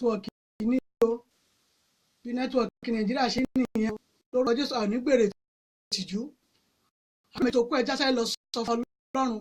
nẹ́tíwọ̀kì ní o bí nẹ́tíwọ̀kì Nàìjíríà ṣe nìyẹn lórúkọ Jésù àwọn onígbèrè tìjú àmì tó kú ẹja sáré lọ sọ fún Ọlọ́run.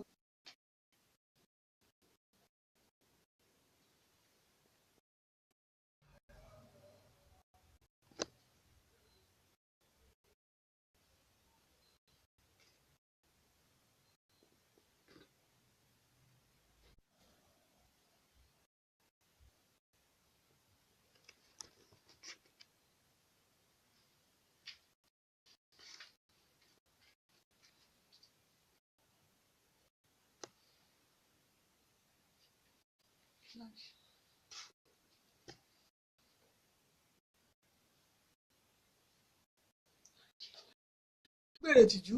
Gbèrè tìjú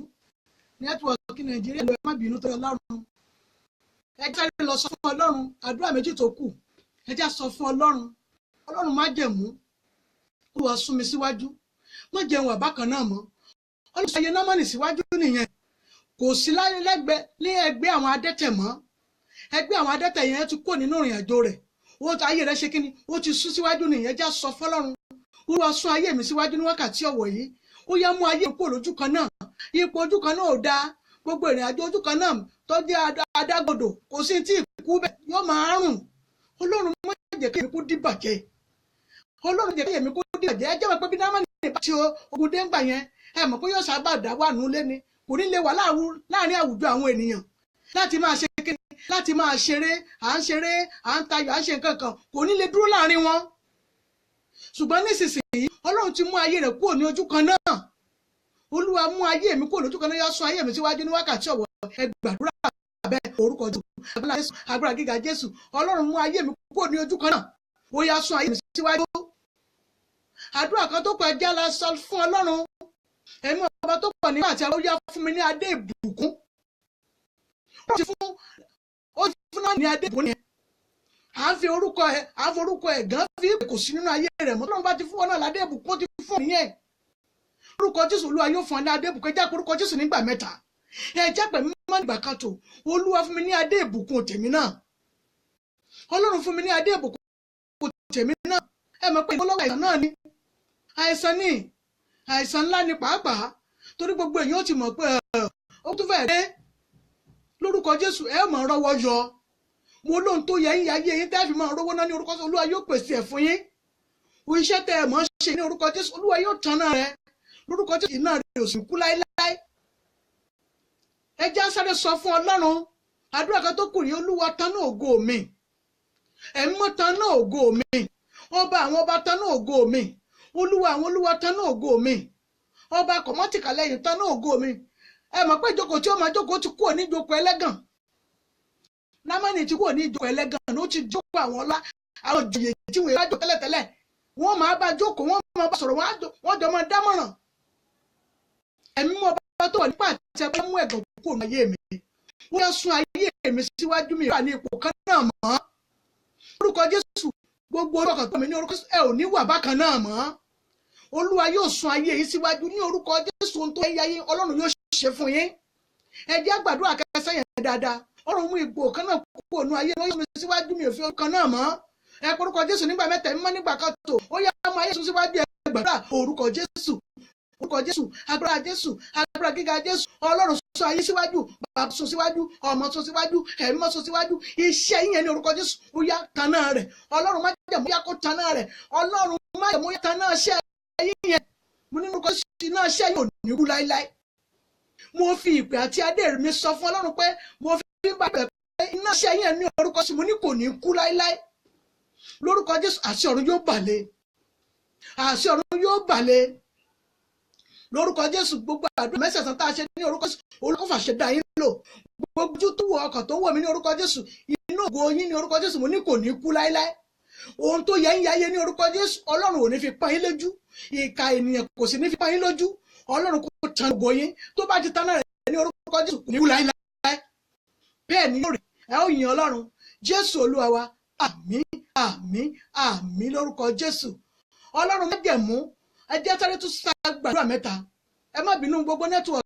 nẹ́tíwọ̀kì Nàìjíríà lọ ẹ má bínú tó Ọlọ́run ẹ sáré lọ sọ fún Ọlọ́run àdúrà méjì tó kù ẹ já sọ fún Ọlọ́run má jẹ̀mú Olúwa sún mi síwájú má jẹun àbákan náà mọ́ Ọlọ́run sọ ayé Námánì síwájú nìyẹn kò sí lẹ́gbẹ̀ẹ́ ní ẹgbẹ́ àwọn adẹ́tẹ̀ mọ́ ẹgbẹ́ àwọn adẹ́tẹ̀ yẹn ti kó nínú ìrìn àjò rẹ̀ ó ti ayé rẹ̀ ṣe kíni ó ti sún síwájú nìyẹn já sọ fọ́lọ́run Olúwa sún ayé mi síwájú ní wákàtí ọ̀wọ̀ yìí ó yá mú ayé kúrò lójú kan náà ipò ojú kan náà ò dáa gbogbo ìrìn àjò ojú kan náà tó jẹ́ adágbodò kò sí tí ìkú bẹ́ẹ̀ yóò máa rùn Ọlọ́run má jẹ́ kí èmi kó dìbàjẹ́ Ọlọ́run jẹ́ kí èmi kó dìbàjẹ́ ẹ jẹ́ wọ́n pé bí Námánì bá ti ogun dé ń gbà yẹn ẹ mọ̀ pé yóò sábà dá wà nulẹ̀ ni kò ní lè wà láàrin àwùjọ àwọn ènìyàn láti máa ṣe kékeré láti máa ṣeré à ń tayọ̀ à ń ṣe nǹkan kan kò ní lè dúró láàrin wọn ṣùgbọ́n nísinsìnyí Ọlọ́run ti mú ayé rẹ̀ kúrò ní ojú kan náà Olúwa mú ayé mi kúrò lójú kan náà yá sún ayé mi síwájú ní wákàtí ọ̀wọ̀ ẹ gbàdúrà bẹ́ẹ̀ orúkọ Jésù agbára gíga Jésù Ọlọ́run mú ayé mi kúrò ní ojú kan náà ó yá sún ayé mi síwájú àdúrà kan tó pọ̀ ẹja la sọ fún Ọlọ́run ẹ̀mí ọba tó pọ̀ nígbà tí ó yá fún mi ní adé ìbùkún ó ti fún náà ní adé ìbùkún yẹn à ń fi orúkọ ẹ̀ gan fi kò sí nínú ayé rẹ̀ mọ́ Ọlọ́run bá ti fún ọ náà ládé ìbùkún ó ti fún ọ nìyẹn orúkọ Jésù Olúwa yóò fún ọ ní adé ìbùkún ẹ jẹ́ pé orúkọ Jésù nígbà mẹ́ta ẹ jẹ́ pé mímọ́ nígbà kan tó Olúwa fún mi ní adé ìbùkún tèmi náà Ọlọ́run fún mi ní adé ìbùkún tèmi náà ẹ mọ̀ pé ìfọlọ́wọ́ àìsàn náà ni àìsàn ńlá ni pàápàá torí gbogbo èèyàn ó ti mọ̀ pé ó tún fẹ́ẹ̀ dé lórúkọ Jésù ẹ mọ̀ rọ́wọ́ yọ mo lóhun tó yẹ yín ayé yín tẹ́ fi máa rówó náà ní orúkọ Jésù Olúwa yóò pèsè ẹ̀ fún yín iṣẹ́ tẹ́ ẹ mọ̀ ṣe ní orúkọ Jésù Olúwa yóò tan náà rẹ lórúkọ Jésù náà rẹ ò sì kú láéláé ẹ já sáré sọ fún Ọlọ́run àdúrà kan tó kù rí Olúwa tan náà ògo mi ẹ̀mí mọ́ tan náà ògo mi ọba àwọn ọba tan náà ògo mi Olúwa àwọn olúwa tan náà ògo mi ọba kọ̀mọ́tìkà lẹ́yìn tan náà ògo mi ẹ mọ̀ pé ìjókòó tí ó máa jókòó ti kúrò ní ìjókòó ẹlẹ́gàn Námánì ti kúrò ní ìjókòó ẹlẹ́gàn ó ti jókòó àwọn ọlá àwọn ìjòyè tí wọ́n bá jọ tẹ́lẹ̀tẹ́lẹ̀ wọ́n máa bá jókòó wọ́n máa bá sọ̀rọ̀ wọ́n jọ máa dámọ̀ràn ẹ̀mí mọ́ bá tó wà nípa àti ẹgbẹ́ mú ẹ̀gàn kúrò ní ayé mi wọ́n yá sún ayé mi síwájú mi wà ní ipò kan náà mọ́ orúkọ Jésù gbogbo orúkọ tó mi ní orúkọ ẹ ò ní wà bákan náà mọ́ Olúwa yóò sún ayé yìí síwájú ní orúkọ Jésù ohun tó yẹ yín Ọlọ́run yóò ṣe fún yín ẹ jẹ́ gbàdúrà kẹsẹ̀ yẹn dáadáa Ọlọ́run mú ipò kan náà kúrò ní ayé wọ́n yóò mi síwájú mi ò fi orúkọ náà mọ́ ẹ orúkọ Jésù nígbà mẹ́ta mímọ́ nígbà kan tó ó yá mú ayé sún síwájú ẹ gbàdúrà orúkọ Jésù agbára gíga Jésù Ọlọ́run sún ayé síwájú bàbá sún síwájú ọmọ sún síwájú ẹ̀mí mọ́ sún síwájú iṣẹ́ yín yẹn ní orúkọ Jésù ó yá tanná rẹ̀ Ọlọ́run má jẹ́ mú yá kó tanná rẹ̀ Ọlọ́run má jẹ́ mú yá tanná ṣẹ́ yín yẹn mo ní orúkọ Jésù náà ṣẹ́ yóò ní kú láíláí mo fi ìpè àti adé mi sọ fún Ọlọ́run pé mo fi bàbẹ̀ pé iná ṣẹ́ yín ní orúkọ Jésù mo ní kò ní kú láíláí lórúkọ Jésù àṣẹ ọ̀run yóò bàlẹ̀ lórúkọ Jésù gbogbo àdúrà mẹ́sẹ̀sán tá a ṣe ní orúkọ Jésù olùkọ́ fàṣẹ dá yín lò gbogbo ojú tó wọ ọkàn tó wọ̀ mí ní orúkọ Jésù inú ògo yín ní orúkọ Jésù mo ní kò ní kú láíláí ohun tó yẹ ń yáyé ní orúkọ Jésù Ọlọ́run ò ní fi pọ́n yín lójú ìka ènìyàn kò sì ní fi pọ́n yín lójú Ọlọ́run kò tan ògo yín tó bá ti tan náà rẹ̀ ní orúkọ Jésù kò ní kú láíláí bẹ́ẹ̀ ni yóò rí ẹ ó yin Ọlọ́run Jésù Olúwa wa àmín àmín àmín lórúkọ Jésù Ọlọ́run má jẹ̀mú ẹ jẹ́ sáré tún gbàdúrà mẹ́ta ẹ má bínú gbogbo nẹ́tíwọ̀kì